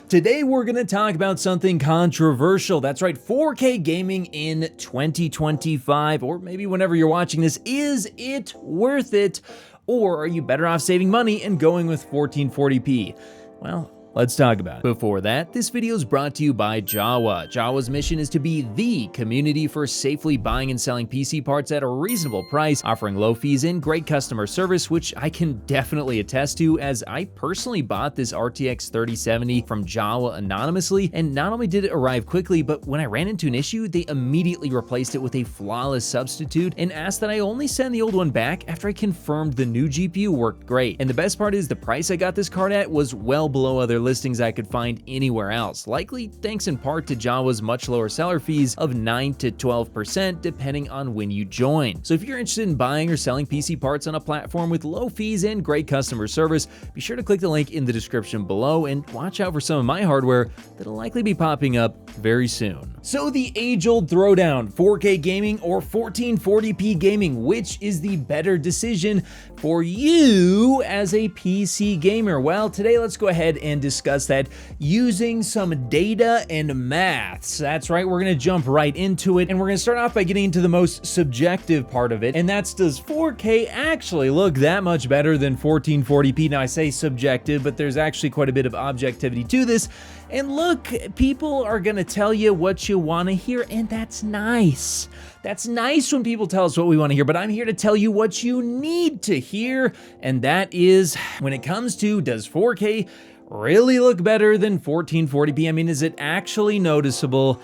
Today we're going to talk about something controversial. That's right, 4K gaming in 2025, or maybe whenever you're watching this. Is it worth it? Or are you better off saving money and going with 1440p? Well, let's talk about it. Before that, this video is brought to you by Jawa. Jawa's mission is to be the community for safely buying and selling PC parts at a reasonable price, offering low fees and great customer service, which I can definitely attest to, as I personally bought this RTX 3070 from Jawa anonymously, and not only did it arrive quickly, but when I ran into an issue, they immediately replaced it with a flawless substitute and asked that I only send the old one back after I confirmed the new GPU worked great. And the best part is the price I got this card at was well below other listings I could find anywhere else, likely thanks in part to Jawa's much lower seller fees of 9 to 12% depending on when you join. So if you're interested in buying or selling PC parts on a platform with low fees and great customer service, be sure to click the link in the description below and watch out for some of my hardware that'll likely be popping up very soon. So the age-old throwdown, 4K gaming or 1440p gaming, which is the better decision for you as a PC gamer? Well, today let's go ahead and discuss that using some data and maths. That's right, we're gonna jump right into it, and we're gonna start off by getting into the most subjective part of it, and that's, does 4K actually look that much better than 1440p? Now I say subjective, but there's actually quite a bit of objectivity to this. And look, people are gonna tell you what you wanna hear, and that's nice. That's nice when people tell us what we wanna hear, but I'm here to tell you what you need to hear, and that is, when it comes to, does 4K really look better than 1440p? I mean, is it actually noticeable?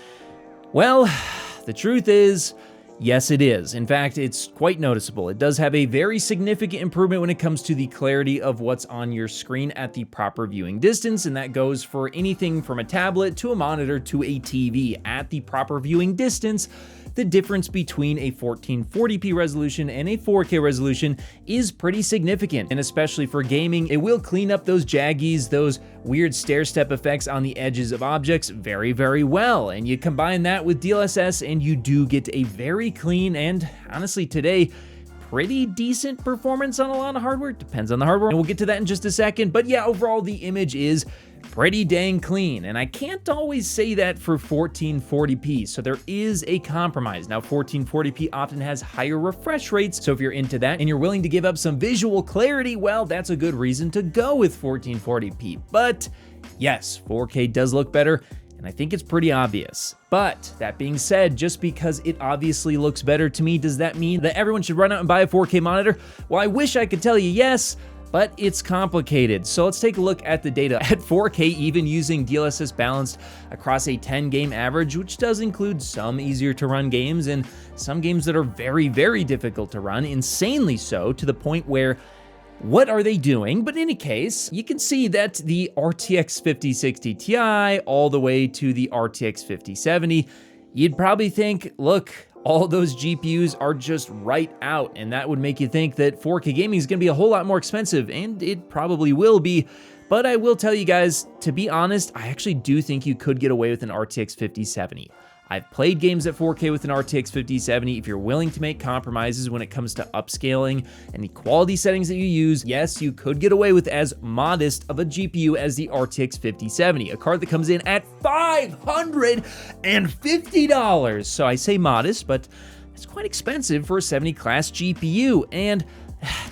Well, the truth is, yes, it is. In fact, it's quite noticeable. It does have a very significant improvement when it comes to the clarity of what's on your screen at the proper viewing distance, and that goes for anything from a tablet to a monitor to a TV. At the proper viewing distance, the difference between a 1440p resolution and a 4K resolution is pretty significant, and especially for gaming, it will clean up those jaggies, those weird stair-step effects on the edges of objects very, very well. And you combine that with DLSS and you do get a very clean and, honestly today, pretty decent performance on a lot of hardware. Depends on the hardware, and we'll get to that in just a second. But yeah, overall the image is pretty dang clean, and I can't always say that for 1440p, so there is a compromise. Now, 1440p often has higher refresh rates, so if you're into that and you're willing to give up some visual clarity, well, that's a good reason to go with 1440p. But yes, 4K does look better, and I think it's pretty obvious. But that being said, just because it obviously looks better to me, does that mean that everyone should run out and buy a 4K monitor? Well, I wish I could tell you yes, but it's complicated. So let's take a look at the data. At 4K, even using DLSS balanced across a 10-game average, which does include some easier to run games and some games that are very, very difficult to run, insanely so, to the point where, what are they doing? But in any case, you can see that the RTX 5060 Ti all the way to the RTX 5070, you'd probably think, look, all those GPUs are just right out, and that would make you think that 4K gaming is gonna be a whole lot more expensive, and it probably will be. But I will tell you guys, to be honest, I actually do think you could get away with an RTX 5070. I've played games at 4K with an RTX 5070. If you're willing to make compromises when it comes to upscaling and the quality settings that you use, yes, you could get away with as modest of a GPU as the RTX 5070, a card that comes in at $550. So I say modest, but it's quite expensive for a 70 class GPU. And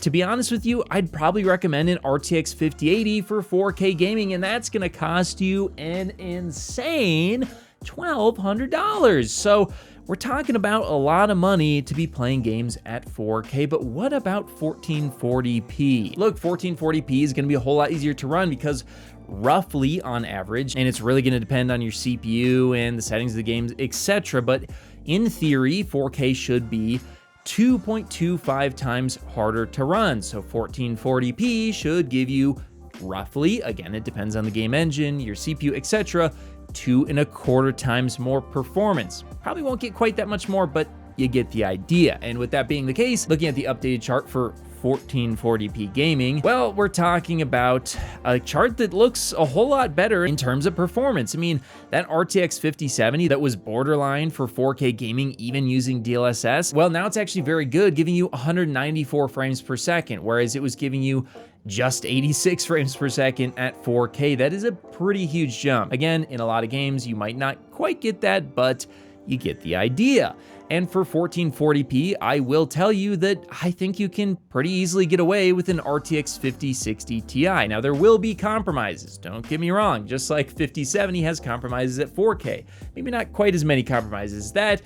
to be honest with you, I'd probably recommend an RTX 5080 for 4K gaming, and that's gonna cost you an insane $1,200. So we're talking about a lot of money to be playing games at 4K, but what about 1440p? Look, 1440p is gonna be a whole lot easier to run because roughly on average, and it's really gonna depend on your CPU and the settings of the games, etc. But in theory, 4K should be 2.25 times harder to run. So 1440p should give you roughly, again, it depends on the game engine, your CPU, etc., 2.25 times more performance. Probably won't get quite that much more, but you get the idea. And with that being the case, looking at the updated chart for 1440p gaming, well, we're talking about a chart that looks a whole lot better in terms of performance. I mean, that RTX 5070 that was borderline for 4K gaming, even using DLSS, well, now it's actually very good, giving you 194 frames per second, whereas it was giving you just 86 frames per second at 4K. That is a pretty huge jump. Again, in a lot of games, you might not quite get that, but you get the idea. And for 1440p, I will tell you that I think you can pretty easily get away with an RTX 5060 Ti. Now, there will be compromises, don't get me wrong, just like 5070 has compromises at 4K. Maybe not quite as many compromises as that,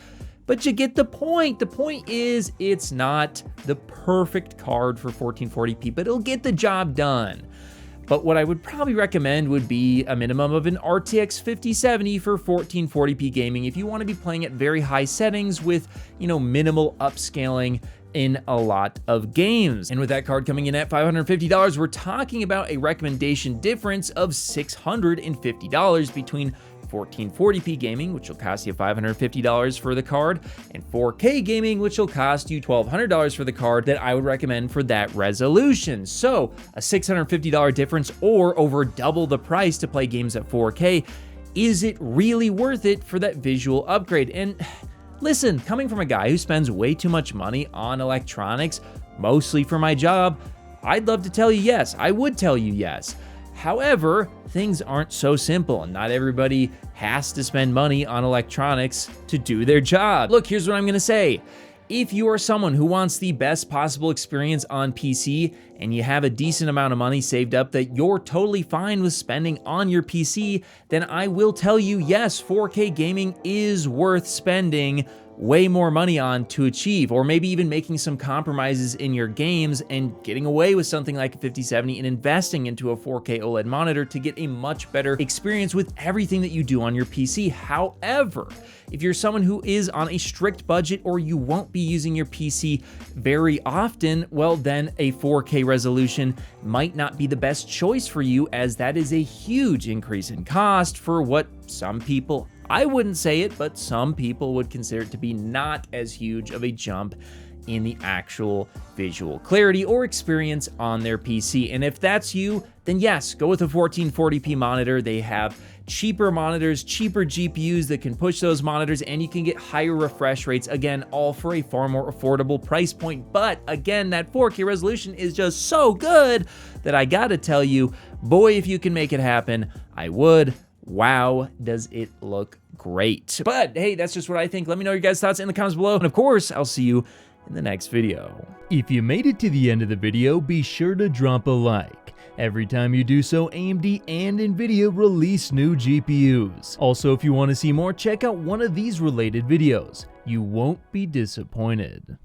but you get the point. The point is, it's not the perfect card for 1440p, but it'll get the job done. But what I would probably recommend would be a minimum of an RTX 5070 for 1440p gaming if you want to be playing at very high settings with, minimal upscaling in a lot of games. And with that card coming in at $550, we're talking about a recommendation difference of $650 between 1440p gaming, which will cost you $550 for the card, and 4K gaming, which will cost you $1,200 for the card that I would recommend for that resolution. So a $650 difference, or over double the price to play games at 4K. Is it really worth it for that visual upgrade? And listen, coming from a guy who spends way too much money on electronics, mostly for my job, I'd love to tell you yes. I would tell you yes. However, things aren't so simple, and not everybody has to spend money on electronics to do their job. Look, here's what I'm gonna say. If you are someone who wants the best possible experience on PC and you have a decent amount of money saved up that you're totally fine with spending on your PC, then I will tell you, yes, 4K gaming is worth spending way more money on to achieve, or maybe even making some compromises in your games and getting away with something like a 5070 and investing into a 4K OLED monitor to get a much better experience with everything that you do on your PC. However, if you're someone who is on a strict budget or you won't be using your PC very often, well, then a 4K resolution might not be the best choice for you, as that is a huge increase in cost for what some people, I wouldn't say it, but some people would consider it to be not as huge of a jump in the actual visual clarity or experience on their PC. And if that's you, then yes, go with a 1440p monitor. They have cheaper monitors, cheaper GPUs that can push those monitors, and you can get higher refresh rates, again, all for a far more affordable price point. But again, that 4K resolution is just so good that I gotta tell you, boy, if you can make it happen, I would. Wow, does it look great. But hey, that's just what I think. Let me know your guys' thoughts in the comments below. And of course, I'll see you in the next video. If you made it to the end of the video, be sure to drop a like. Every time you do so, AMD and NVIDIA release new GPUs. Also, if you want to see more, check out one of these related videos. You won't be disappointed.